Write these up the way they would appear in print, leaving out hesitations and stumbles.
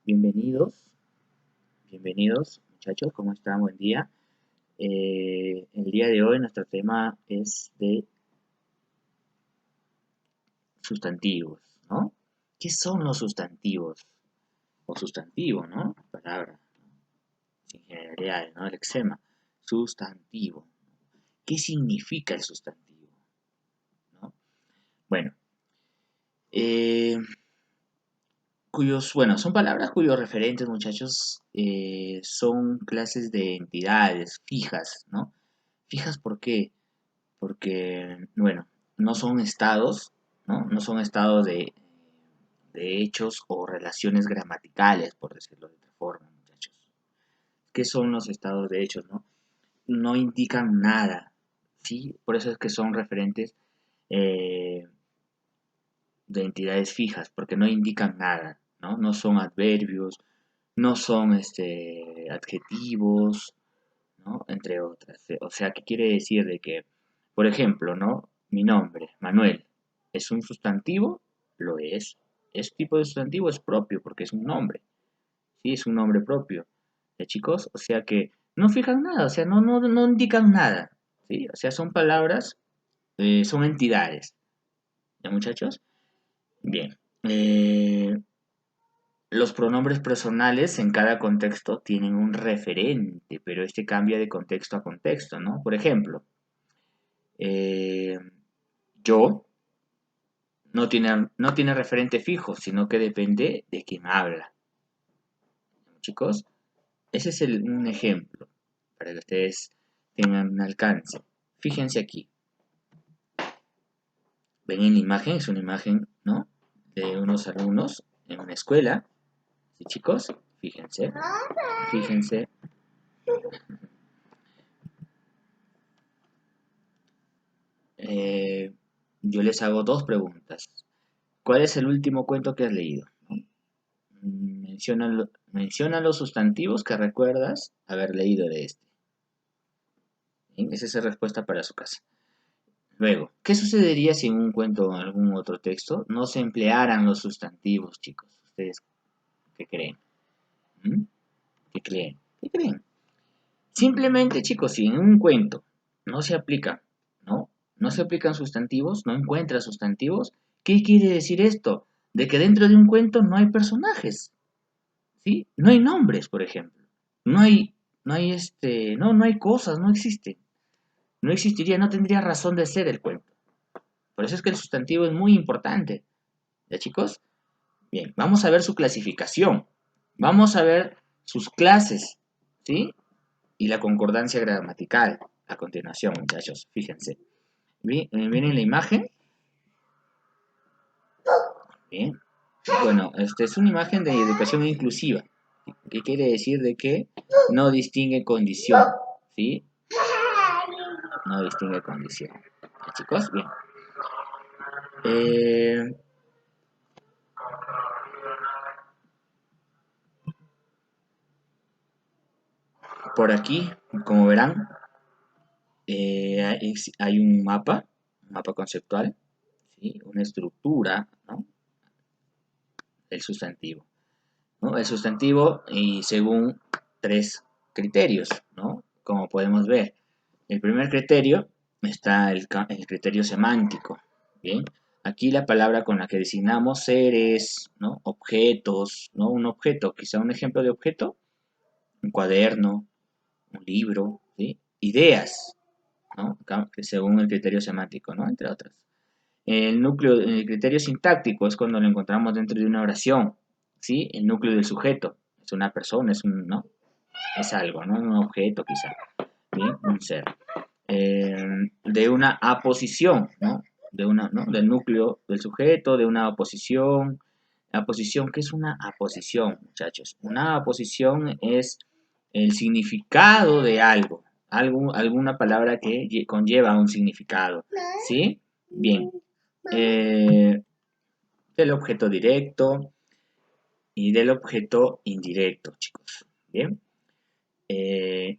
Bienvenidos, bienvenidos muchachos, ¿cómo están? Buen día. El día de hoy nuestro tema es de sustantivos, ¿no? ¿Qué son los sustantivos? O sustantivo, ¿no? Palabra, sin generalidades, ¿no? El lexema. Sustantivo. ¿Qué significa el sustantivo? ¿No? Bueno, eh, son palabras cuyos referentes, muchachos, son clases de entidades fijas, ¿no? Fijas, ¿por qué? Porque, bueno, no son estados, ¿no? No son estados de hechos o relaciones gramaticales, por decirlo de otra forma, muchachos. ¿Qué son los estados de hechos, no? No indican nada, ¿sí? Por eso es que son referentes eh, de entidades fijas, porque no indican nada, ¿no? No son adverbios, no son adjetivos, ¿no? Entre otras. O sea, ¿qué quiere decir? De que, por ejemplo, ¿no? Mi nombre, Manuel, ¿es un sustantivo? Lo es. ¿Es tipo de sustantivo? Es propio, porque es un nombre. Sí, es un nombre propio. ¿Ya, chicos? O sea que no fijan nada, o sea, no indican nada. ¿Sí? O sea, son palabras, son entidades. ¿Ya, muchachos? Bien. Los pronombres personales en cada contexto tienen un referente, pero este cambia de contexto a contexto, ¿no? Por ejemplo, eh, yo no tiene referente fijo, sino que depende de quién habla. Chicos, ese es un ejemplo para que ustedes tengan un alcance. Fíjense aquí. Ven en la imagen, es una imagen, ¿no? De unos alumnos en una escuela. ¿Sí, chicos? Fíjense. Fíjense. Eh, yo les hago dos preguntas. ¿Cuál es el último cuento que has leído? Menciona los sustantivos que recuerdas haber leído de este. Bien, esa es la respuesta para su casa. Luego, ¿qué sucedería si en un cuento o en algún otro texto no se emplearan los sustantivos, chicos? ¿Ustedes qué creen? ¿Mm? ¿Qué creen? ¿Qué creen? Simplemente, chicos, si en un cuento no se aplica, ¿no? No se aplican sustantivos, no encuentra sustantivos, ¿qué quiere decir esto? De que dentro de un cuento no hay personajes, ¿sí? No hay nombres, por ejemplo. No hay cosas, no existen. No existiría, no tendría razón de ser el cuento. Por eso es que el sustantivo es muy importante. ¿Ya, chicos? Bien, vamos a ver su clasificación. Vamos a ver sus clases, ¿sí? Y la concordancia gramatical. A continuación, muchachos, fíjense. Bien, ¿miren la imagen? Bien. Bueno, esta es una imagen de educación inclusiva. ¿Qué quiere decir? De que no distingue condición, ¿sí? No distingue condición. ¿Ya, chicos? Bien. Eh, por aquí, como verán, hay un mapa conceptual, ¿sí? Una estructura, ¿no? El sustantivo, ¿no? El sustantivo y según tres criterios, ¿no? Como podemos ver. El primer criterio está el criterio semántico, ¿bien? Aquí la palabra con la que designamos seres, ¿no? Objetos, ¿no? Un objeto, quizá un ejemplo de objeto, un cuaderno, un libro, ¿sí? Ideas, ¿no? Según el criterio semántico, ¿no? Entre otras. El criterio sintáctico es cuando lo encontramos dentro de una oración, ¿sí? El núcleo del sujeto, es una persona, ¿no? Es algo, ¿no? Un objeto quizá, ¿bien? Un ser. De una aposición, ¿no? ¿no? Del núcleo del sujeto, de una oposición. Aposición, ¿qué es una aposición, muchachos? Una aposición es el significado de alguna palabra que conlleva un significado, ¿sí? Bien. Del objeto directo y del objeto indirecto, chicos. Bien. Eh,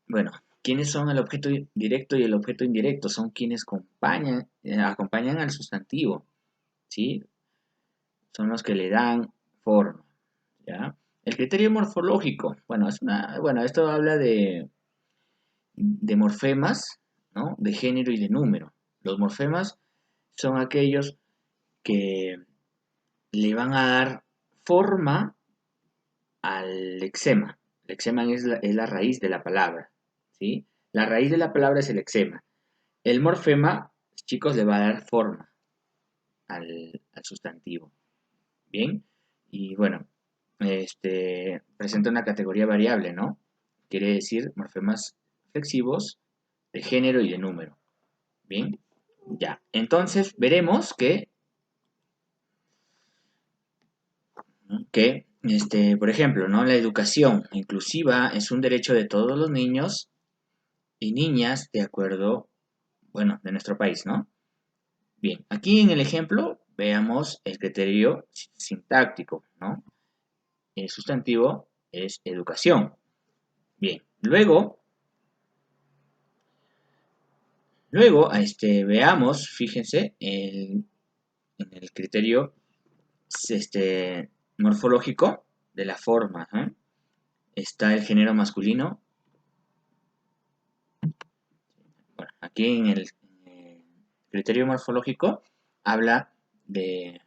bueno, ¿quiénes son el objeto directo y el objeto indirecto? Son quienes acompañan al sustantivo, ¿sí? Son los que le dan forma, ¿ya? el criterio morfológico, bueno, esto habla de morfemas, ¿no? De género y de número. Los morfemas son aquellos que le van a dar forma al lexema. El lexema es la raíz de la palabra, ¿sí? La raíz de la palabra es el lexema. El morfema, chicos, le va a dar forma al sustantivo. Bien, y bueno, presenta una categoría variable, ¿no? Quiere decir morfemas flexivos de género y de número. Bien, ya. Entonces veremos por ejemplo, ¿no? La educación inclusiva es un derecho de todos los niños y niñas de acuerdo, bueno, de nuestro país, ¿no? Bien, aquí en el ejemplo veamos el criterio sintáctico, ¿no? El sustantivo es educación. Bien, luego veamos, fíjense, en el criterio morfológico de la forma. Está el género masculino. Bueno, aquí en el criterio morfológico habla de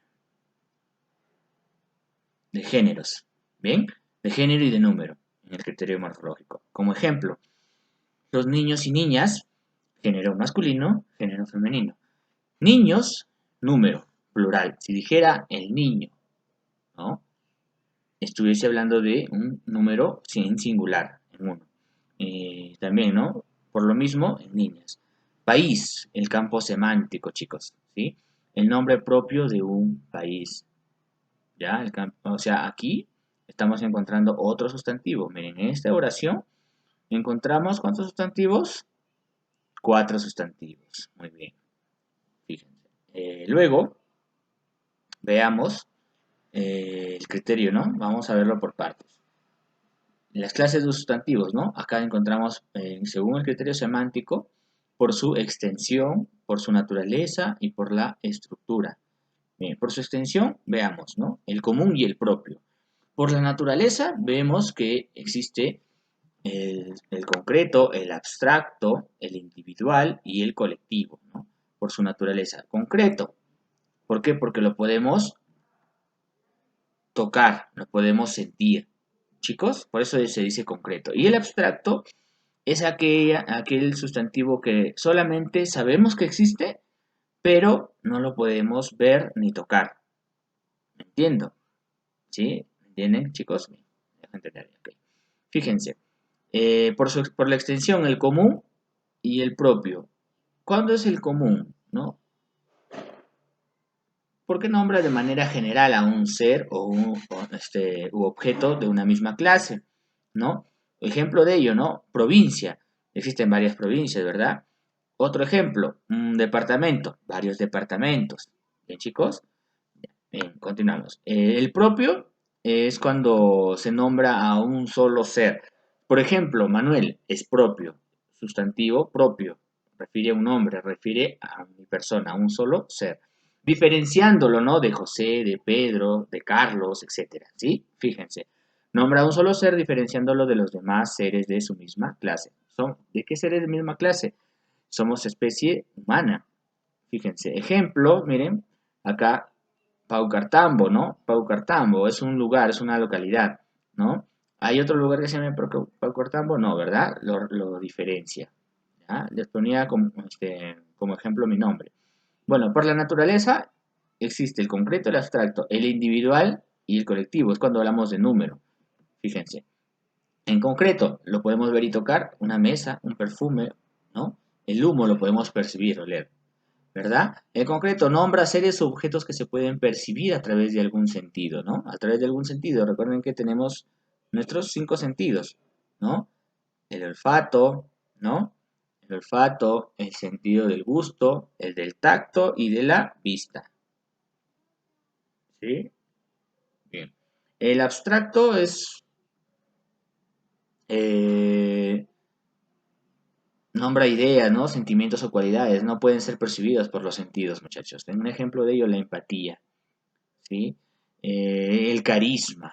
géneros, ¿bien? De género y de número en el criterio morfológico. Como ejemplo, los niños y niñas, género masculino, género femenino. Niños, número, plural. Si dijera el niño, ¿no? Estuviese hablando de un número sin singular, en uno. También, ¿no? Por lo mismo, en niñas. País, el campo semántico, chicos, ¿sí? El nombre propio de un país, ¿ya? O sea, aquí estamos encontrando otro sustantivo. Miren, en esta oración encontramos, ¿cuántos sustantivos? 4 sustantivos. Muy bien, fíjense. Luego, veamos el criterio, ¿no? Vamos a verlo por partes. Las clases de sustantivos, ¿no? Acá encontramos, según el criterio semántico, por su extensión, por su naturaleza y por la estructura. Bien, por su extensión, veamos, ¿no? El común y el propio. Por la naturaleza, vemos que existe el concreto, el abstracto, el individual y el colectivo, ¿no? Por su naturaleza. Concreto. ¿Por qué? Porque lo podemos tocar, lo podemos sentir. Chicos, por eso se dice concreto. Y el abstracto es aquel sustantivo que solamente sabemos que existe, pero no lo podemos ver ni tocar. ¿Me entiendo? ¿Sí? ¿Me entienden, chicos? Deja entender. Okay. Fíjense, por la extensión, el común y el propio. ¿Cuándo es el común? ¿No? Porque nombra de manera general a un ser u objeto de una misma clase, ¿no? Ejemplo de ello, ¿no? Provincia. Existen varias provincias, ¿verdad? Otro ejemplo, un departamento, varios departamentos. ¿Bien, chicos? Bien, continuamos. El propio es cuando se nombra a un solo ser. Por ejemplo, Manuel es propio, sustantivo propio, refiere a un hombre, refiere a mi persona, a un solo ser. Diferenciándolo, ¿no? De José, de Pedro, de Carlos, etcétera, ¿sí? Fíjense. Nombra a un solo ser diferenciándolo de los demás seres de su misma clase. ¿De qué seres de misma clase? Somos especie humana. Fíjense. Ejemplo, miren, acá Paucartambo, ¿no? Paucartambo es un lugar, es una localidad, ¿no? ¿Hay otro lugar que se llame Paucartambo? No, ¿verdad? Lo diferencia. ¿Ya? Les ponía como ejemplo mi nombre. Bueno, por la naturaleza existe el concreto, el abstracto, el individual y el colectivo. Es cuando hablamos de número. Fíjense. En concreto, lo podemos ver y tocar, una mesa, un perfume, ¿no? El humo lo podemos percibir, oler. ¿Verdad? En concreto, nombra seres o objetos que se pueden percibir a través de algún sentido, ¿no? A través de algún sentido. Recuerden que tenemos nuestros 5 sentidos, ¿no? El olfato, ¿no? El olfato, el sentido del gusto, el del tacto y de la vista. ¿Sí? Bien. El abstracto es... nombra ideas, ¿no? Sentimientos o cualidades. No pueden ser percibidos por los sentidos, muchachos. Un ejemplo de ello, la empatía. ¿Sí? El carisma,